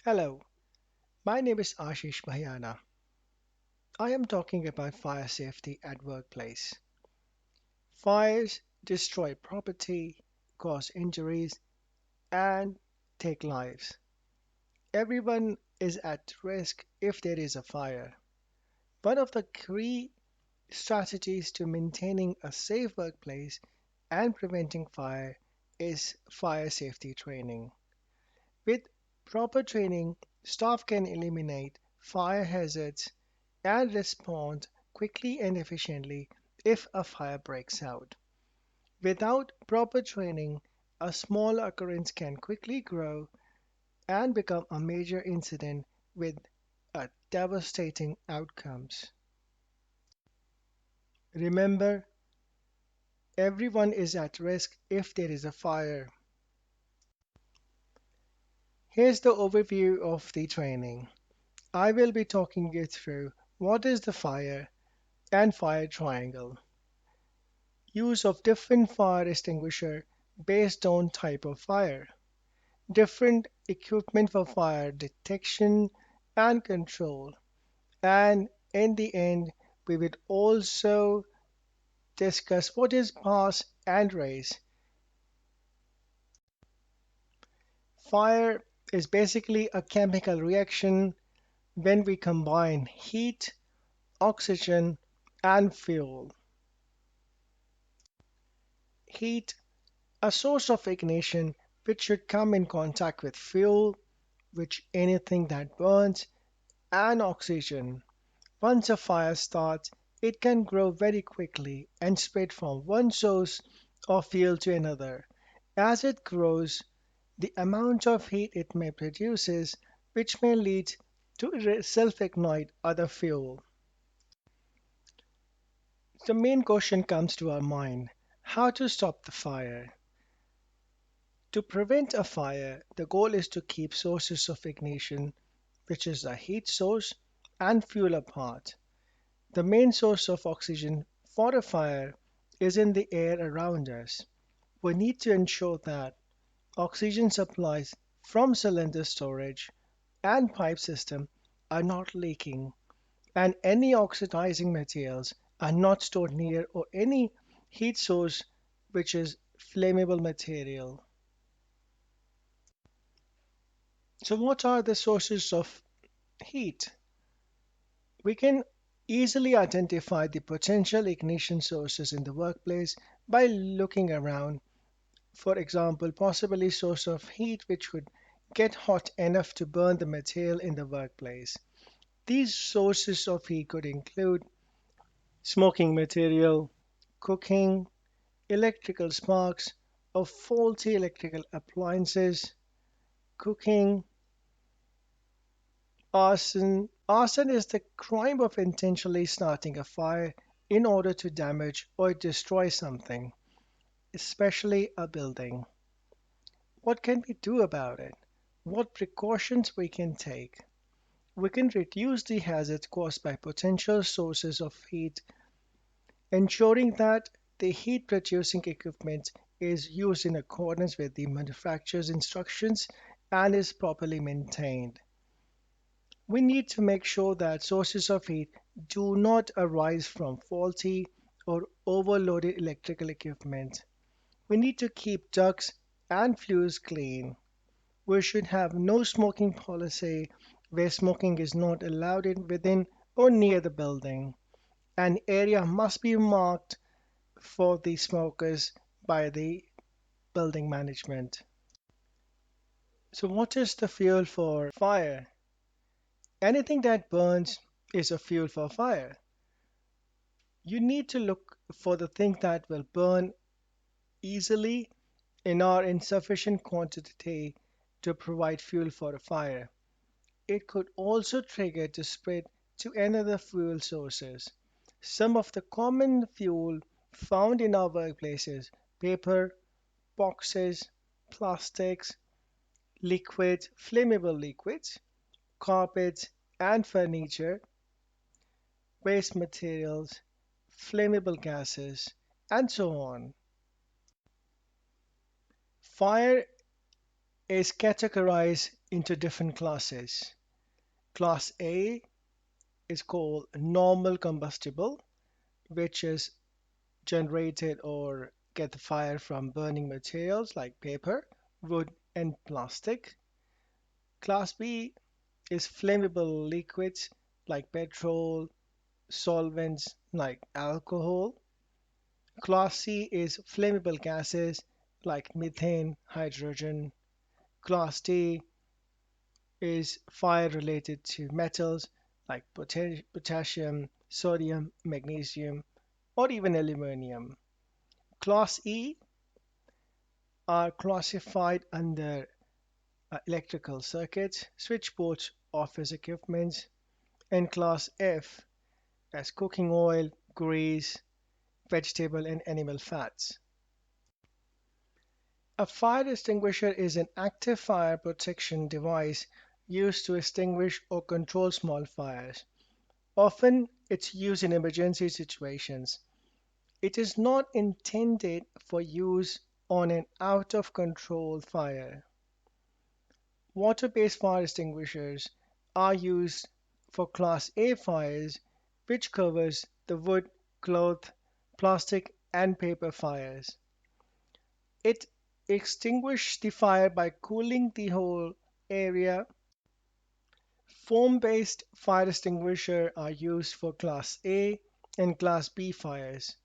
Hello, my name is Ashish Bhayana. I am talking about fire safety at workplace. Fires destroy property, cause injuries, and take lives. Everyone is at risk if there is a fire. One of the key strategies to maintaining a safe workplace and preventing fire is fire safety training. With proper training, staff can eliminate fire hazards and respond quickly and efficiently if a fire breaks out. Without proper training, a small occurrence can quickly grow and become a major incident with devastating outcomes. Remember, everyone is at risk if there is a fire. Here's the overview of the training. I will be talking you through what is the fire and fire triangle. Use of different fire extinguisher based on type of fire, different equipment for fire detection and control, and in the end, we will also discuss what is pass and raise. Fire is basically a chemical reaction when we combine heat, oxygen, and fuel. Heat, a source of ignition which should come in contact with fuel, which anything that burns, and oxygen. Once a fire starts, it can grow very quickly and spread from one source of fuel to another. As it grows, the amount of heat it may produces, which may lead to self-ignite other fuel. The main question comes to our mind: how to stop the fire? To prevent a fire, the goal is to keep sources of ignition, which is a heat source, and fuel apart. The main source of oxygen for a fire is in the air around us. We need to ensure that oxygen supplies from cylinder storage and pipe system are not leaking, and any oxidizing materials are not stored near or any heat source which is flammable material. So what are the sources of heat? We can easily identify the potential ignition sources in the workplace by looking around. For example, possibly source of heat which would get hot enough to burn the material in the workplace. These sources of heat could include smoking material, cooking, electrical sparks, or faulty electrical appliances, cooking, arson. Arson is the crime of intentionally starting a fire in order to damage or destroy something, especially a building. What can we do about it? What precautions we can take? We can reduce the hazards caused by potential sources of heat, ensuring that the heat producing equipment is used in accordance with the manufacturer's instructions and is properly maintained. We need to make sure that sources of heat do not arise from faulty or overloaded electrical equipment. We need to keep ducts and flues clean. We should have no smoking policy where smoking is not allowed within or near the building. An area must be marked for the smokers by the building management. So, what is the fuel for fire? Anything that burns is a fuel for fire. You need to look for the thing that will burn easily and are in sufficient quantity to provide fuel for a fire. It could also trigger the spread to another fuel sources. Some of the common fuel found in our workplaces: paper, boxes, plastics, liquids, flammable liquids, carpets and furniture, waste materials, flammable gases, and so on. Fire is categorized into different classes. Class A is called normal combustible, which is generated or get the fire from burning materials like paper, wood, and plastic. Class B is flammable liquids like petrol, solvents like alcohol. Class C is flammable gases like methane, hydrogen. Class D is fire related to metals like potassium, sodium, magnesium, or even aluminum. Class E are classified under electrical circuits, switchboards, office equipment, and Class F as cooking oil, grease, vegetable, and animal fats. A fire extinguisher is an active fire protection device used to extinguish or control small fires. Often, it's used in emergency situations. It is not intended for use on an out of control fire. Water-based fire extinguishers are used for Class A fires, which covers the wood, cloth, plastic, and paper fires. It extinguishes the fire by cooling the whole area. Foam-based fire extinguishers are used for Class A and Class B fires.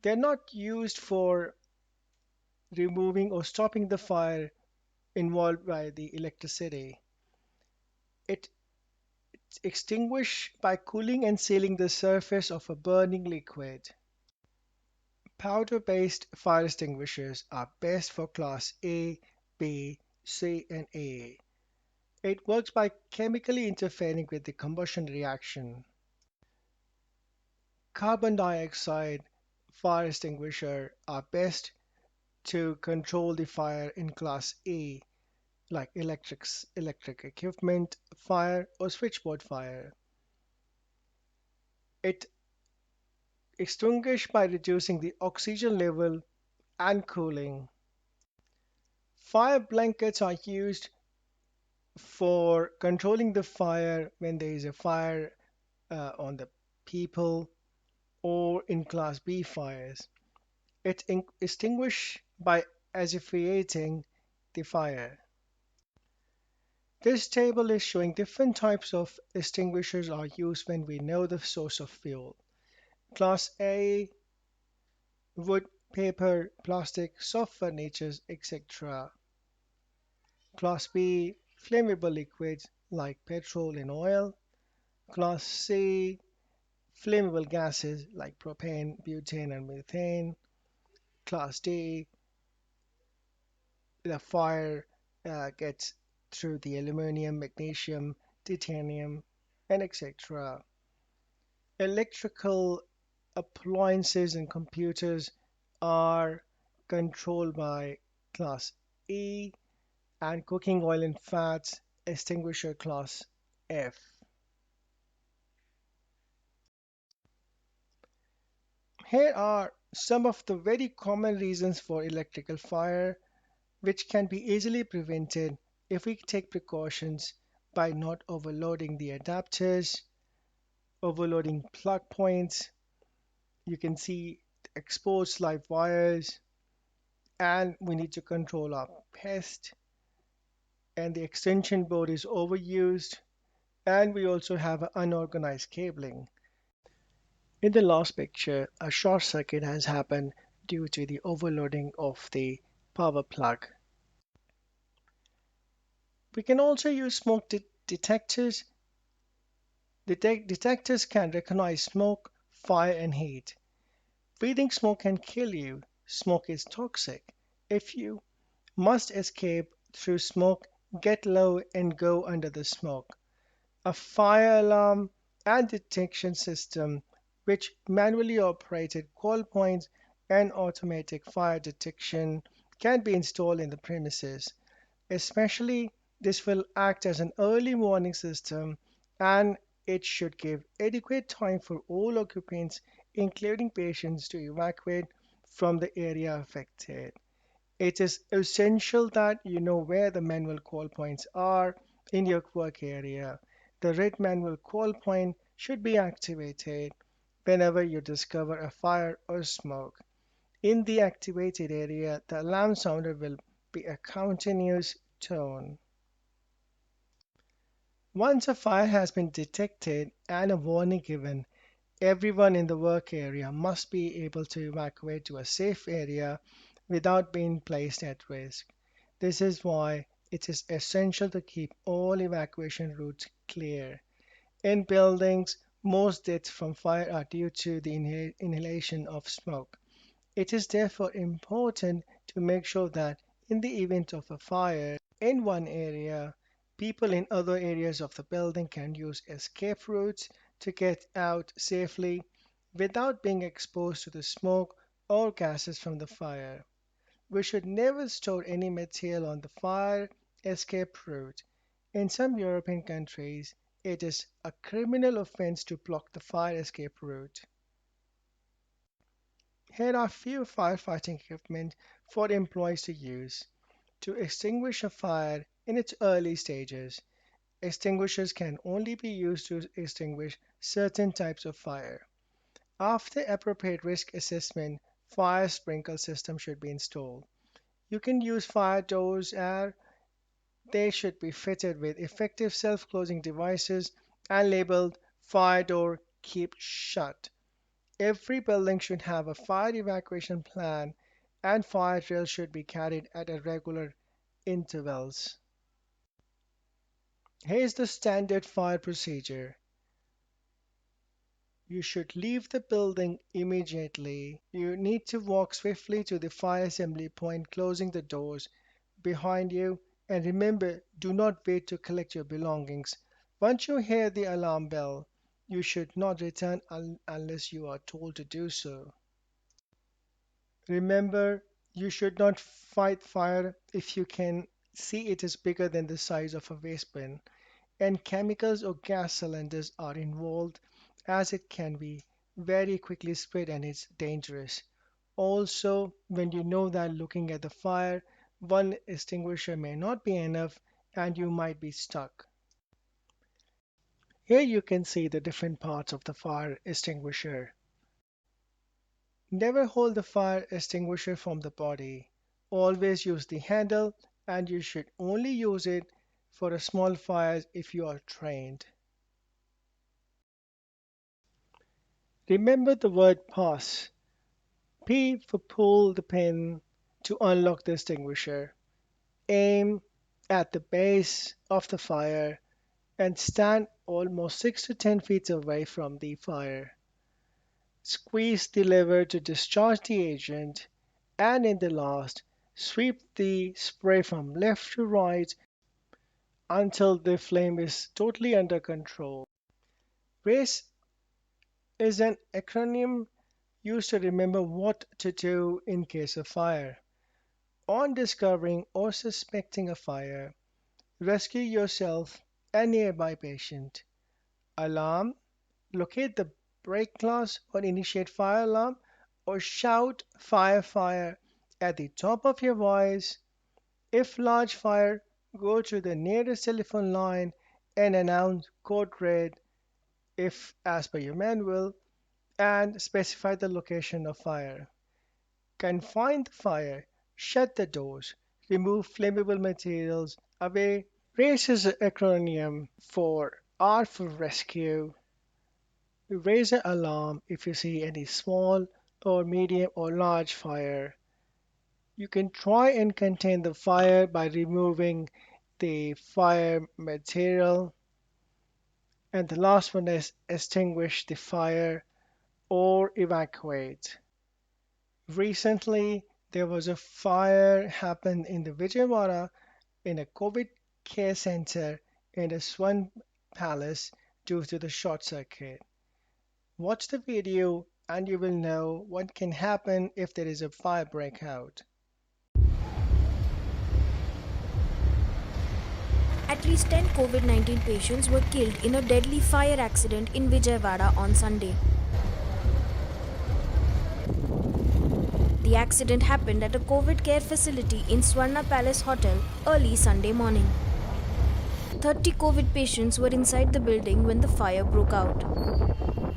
They're not used for removing or stopping the fire involved by the electricity. It extinguishes by cooling and sealing the surface of a burning liquid. Powder-based fire extinguishers are best for Class A, B, C, and A. It works by chemically interfering with the combustion reaction. Carbon dioxide fire extinguishers are best to control the fire in Class A, like electric equipment fire or switchboard fire. It extinguishes by reducing the oxygen level and cooling. Fire blankets are used for controlling the fire when there is a fire on the people or in Class B fires. It extinguishes by asphyxiating the fire. This table is showing different types of extinguishers are used when we know the source of fuel. Class A, wood, paper, plastic, soft furniture, etc. Class B, flammable liquids like petrol and oil. Class C, flammable gases like propane, butane, and methane. Class D, the fire gets through the aluminum, magnesium, titanium, and etc. Electrical appliances and computers are controlled by Class E, and cooking oil and fats extinguisher Class F. Here are some of the very common reasons for electrical fire, which can be easily prevented if we take precautions by not overloading the adapters, overloading plug points. You can see exposed live wires, and we need to control our pest, and the extension board is overused, and we also have unorganized cabling. In the last picture, a short circuit has happened due to the overloading of the power plug. We can also use smoke detectors. Detectors can recognize smoke, fire, and heat. Breathing smoke can kill you. Smoke is toxic. If you must escape through smoke, get low and go under the smoke. A fire alarm and detection system, which manually operated call points and automatic fire detection, can be installed in the premises. Especially, this will act as an early warning system, and it should give adequate time for all occupants, including patients, to evacuate from the area affected. It is essential that you know where the manual call points are in your work area. The red manual call point should be activated whenever you discover a fire or smoke. In the activated area, the alarm sounder will be a continuous tone. Once a fire has been detected and a warning given, everyone in the work area must be able to evacuate to a safe area without being placed at risk. This is why it is essential to keep all evacuation routes clear. In buildings, most deaths from fire are due to the inhalation of smoke. It is therefore important to make sure that in the event of a fire in one area, people in other areas of the building can use escape routes to get out safely without being exposed to the smoke or gases from the fire. We should never store any material on the fire escape route. In some European countries, it is a criminal offense to block the fire escape route. Here are few firefighting equipment for employees to use. To extinguish a fire in its early stages, extinguishers can only be used to extinguish certain types of fire. After appropriate risk assessment, fire sprinkler system should be installed. You can use fire doors and they should be fitted with effective self-closing devices and labeled fire door keep shut. Every building should have a fire evacuation plan and fire drills should be carried at regular intervals. Here's the standard fire procedure. You should leave the building immediately. You need to walk swiftly to the fire assembly point, closing the doors behind you. And remember, do not wait to collect your belongings. Once you hear the alarm bell, you should not return unless you are told to do so. Remember, you should not fight fire if you can see it is bigger than the size of a waste bin, and chemicals or gas cylinders are involved as it can be very quickly spread and it's dangerous. Also, when you know that looking at the fire, one extinguisher may not be enough and you might be stuck. Here you can see the different parts of the fire extinguisher. Never hold the fire extinguisher from the body. Always use the handle and you should only use it for a small fires if you are trained. Remember the word pass. P for pull the pin to unlock the extinguisher. Aim at the base of the fire and stand almost 6 to 10 feet away from the fire. Squeeze the lever to discharge the agent, and in the last, sweep the spray from left to right until the flame is totally under control. RACE is an acronym used to remember what to do in case of fire. On discovering or suspecting a fire, rescue yourself and nearby patient. Alarm, locate the brake class or initiate fire alarm, or shout fire fire at the top of your voice. If large fire, go to the nearest telephone line and announce code red if as per your manual and specify the location of fire. Confine the fire, shut the doors, remove flammable materials away. RACE is an acronym for R for rescue. Raise an alarm if you see any small or medium or large fire. You can try and contain the fire by removing the fire material. And the last one is extinguish the fire or evacuate. Recently, there was a fire happened in the Vijayawada in a COVID care center in the Swan Palace due to the short circuit. Watch the video and you will know what can happen if there is a fire breakout. At least 10 COVID 19 patients were killed in a deadly fire accident in Vijayawada on Sunday. The The accident happened at a COVID care facility in Swarna Palace Hotel early Sunday morning. 30 COVID patients were inside the building when the fire broke out.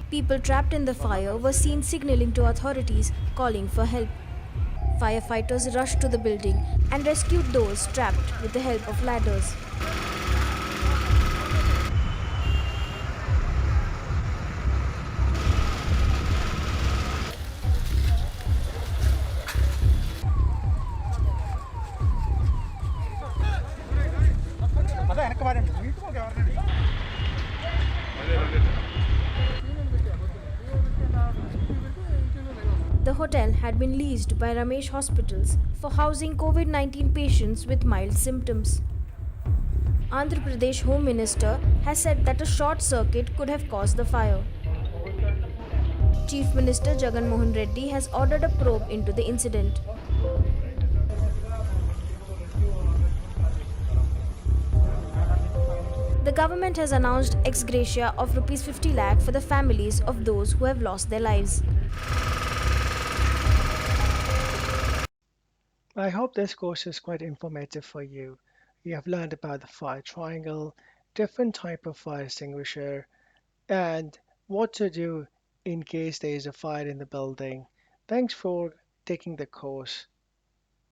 People trapped in the fire were seen signaling to authorities calling for help. Firefighters rushed to the building and rescued those trapped with the help of ladders. The hotel had been leased by Ramesh Hospitals for housing COVID 19 patients with mild symptoms. Andhra Pradesh Home Minister has said that a short circuit could have caused the fire. Chief Minister Jagan Mohan Reddy has ordered a probe into the incident. The government has announced ex gratia of Rs 50 lakh for the families of those who have lost their lives. I hope this course is quite informative for you. You have learned about the fire triangle, different type of fire extinguisher, and what to do in case there is a fire in the building. Thanks for taking the course.